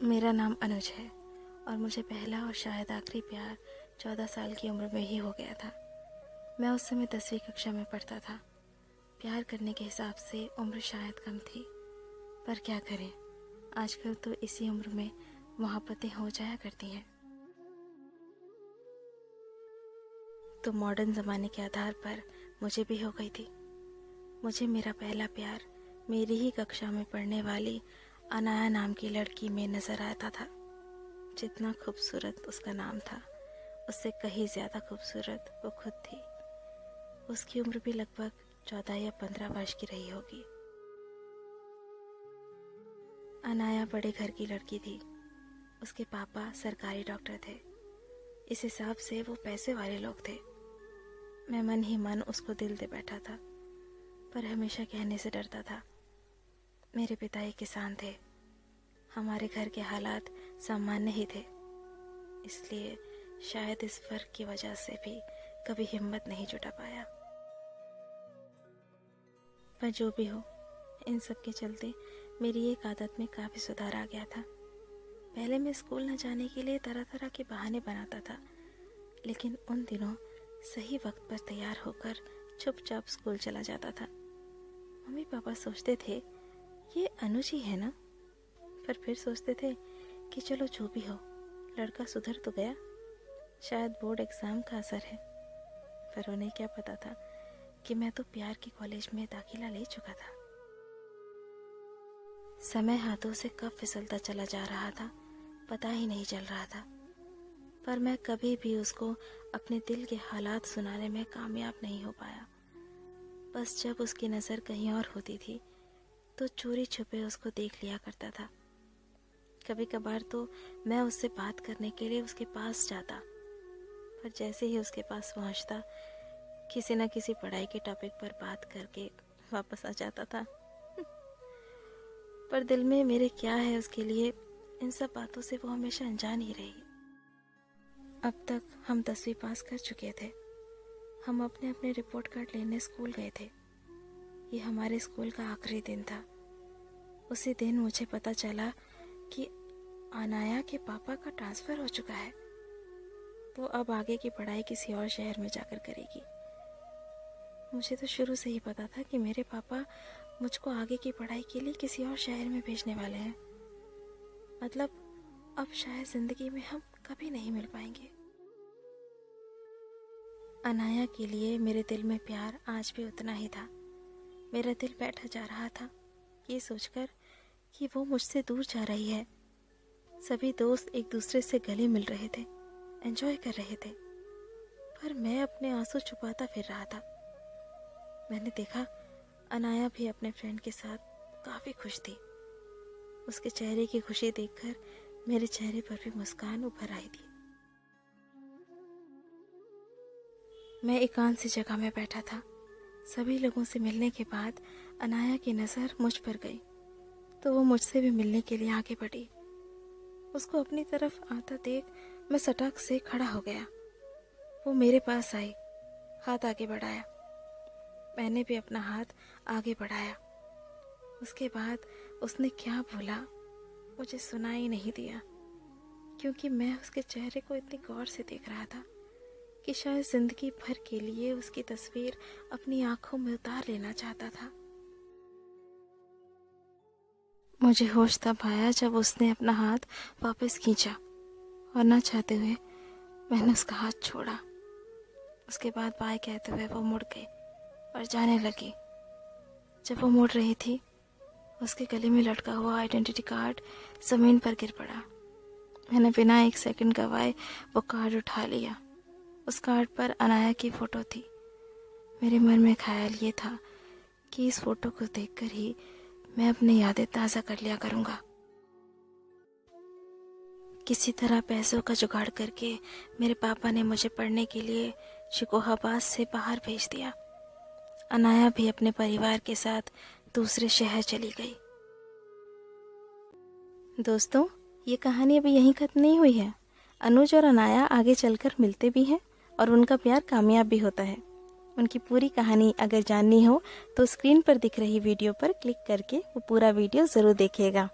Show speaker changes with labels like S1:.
S1: मेरा नाम अनुज है और मुझे पहला और शायद आखिरी प्यार 14 साल की उम्र में ही हो गया था। मैं उस समय 10वीं कक्षा में पढ़ता था। प्यार करने के हिसाब से उम्र शायद कम थी, पर क्या करें, आजकल तो इसी उम्र में मोहब्बतें हो जाया करती हैं। तो मॉडर्न ज़माने के आधार पर मुझे भी हो गई थी। मुझे मेरा पहला प्यार मेरी ही कक्षा में पढ़ने वाली अनाया नाम की लड़की में नज़र आता था। जितना खूबसूरत उसका नाम था, उससे कहीं ज़्यादा खूबसूरत वो खुद थी। उसकी उम्र भी लगभग 14 या 15 वर्ष की रही होगी। अनाया बड़े घर की लड़की थी। उसके पापा सरकारी डॉक्टर थे। इस हिसाब से वो पैसे वाले लोग थे। मैं मन ही मन उसको दिल दे बैठा था, पर हमेशा कहने से डरता था। मेरे पिता एक किसान थे। हमारे घर के हालात सामान्य ही थे, इसलिए शायद इस फर्क की वजह से भी कभी हिम्मत नहीं जुटा पाया। पर जो भी हो, इन सब के चलते मेरी एक आदत में काफ़ी सुधार आ गया था। पहले मैं स्कूल न जाने के लिए तरह तरह के बहाने बनाता था, लेकिन उन दिनों सही वक्त पर तैयार होकर चुपचाप स्कूल चला जाता था। मम्मी पापा सोचते थे ये अनुज ही है ना, पर फिर सोचते थे कि चलो जो भी हो, लड़का सुधर तो गया, शायद बोर्ड एग्ज़ाम का असर है। पर उन्हें क्या पता था कि मैं तो प्यार के कॉलेज में दाखिला ले चुका था। समय हाथों से कब फिसलता चला जा रहा था पता ही नहीं चल रहा था, पर मैं कभी भी उसको अपने दिल के हालात सुनाने में कामयाब नहीं हो पाया। बस जब उसकी नज़र कहीं और होती थी तो चोरी छुपे उसको देख लिया करता था। कभी कभार तो मैं उससे बात करने के लिए उसके पास जाता, पर जैसे ही उसके पास पहुंचता, किसी न किसी पढ़ाई के टॉपिक पर बात करके वापस आ जाता था। पर दिल में मेरे क्या है उसके लिए, इन सब बातों से वो हमेशा अनजान ही रही। अब तक हम 10वीं पास कर चुके थे। हम अपने अपने रिपोर्ट कार्ड लेने स्कूल गए थे। ये हमारे स्कूल का आखिरी दिन था। उसी दिन मुझे पता चला कि अनाया के पापा का ट्रांसफ़र हो चुका है। वो अब आगे की पढ़ाई किसी और शहर में जाकर करेगी। मुझे तो शुरू से ही पता था कि मेरे पापा मुझको आगे की पढ़ाई के लिए किसी और शहर में भेजने वाले हैं। मतलब अब शायद ज़िंदगी में हम कभी नहीं मिल पाएंगे। अनाया के लिए मेरे दिल में प्यार आज भी उतना ही था। मेरा दिल बैठा जा रहा था ये सोचकर कि वो मुझसे दूर जा रही है। सभी दोस्त एक दूसरे से गले मिल रहे थे, एंजॉय कर रहे थे, पर मैं अपने आंसू छुपाता फिर रहा था। मैंने देखा अनाया भी अपने फ्रेंड के साथ काफ़ी खुश थी। उसके चेहरे की खुशी देखकर मेरे चेहरे पर भी मुस्कान उभर आई थी। मैं एकांत सी जगह में बैठा था। सभी लोगों से मिलने के बाद अनाया की नज़र मुझ पर गई तो वो मुझसे भी मिलने के लिए आगे बढ़ी। उसको अपनी तरफ आता देख मैं सटक से खड़ा हो गया। वो मेरे पास आई, हाथ आगे बढ़ाया। मैंने भी अपना हाथ आगे बढ़ाया। उसके बाद उसने क्या बोला मुझे सुनाई नहीं दिया, क्योंकि मैं उसके चेहरे को इतनी गौर से देख रहा था कि शायद जिंदगी भर के लिए उसकी तस्वीर अपनी आंखों में उतार लेना चाहता था। मुझे होश तब आया जब उसने अपना हाथ वापस खींचा और ना चाहते हुए मैंने उसका हाथ छोड़ा। उसके बाद बाय कहते हुए वो मुड़ गई और जाने लगी। जब वो मुड़ रही थी, उसके गले में लटका हुआ आइडेंटिटी कार्ड जमीन पर गिर पड़ा। मैंने बिना एक सेकंड गवाए वो कार्ड उठा लिया। उस कार्ड पर अनाया की फ़ोटो थी। मेरे मन में ख्याल ये था कि इस फ़ोटो को देखकर ही मैं अपनी यादें ताज़ा कर लिया करूँगा। किसी तरह पैसों का जुगाड़ करके मेरे पापा ने मुझे पढ़ने के लिए शिकोहाबाद से बाहर भेज दिया। अनाया भी अपने परिवार के साथ दूसरे शहर चली गई। दोस्तों, ये कहानी अभी यहीं खत्म नहीं हुई है। अनुज और अनाया आगे चलकर मिलते भी हैं और उनका प्यार कामयाब भी होता है। उनकी पूरी कहानी अगर जाननी हो तो स्क्रीन पर दिख रही वीडियो पर क्लिक करके वो पूरा वीडियो ज़रूर देखिएगा।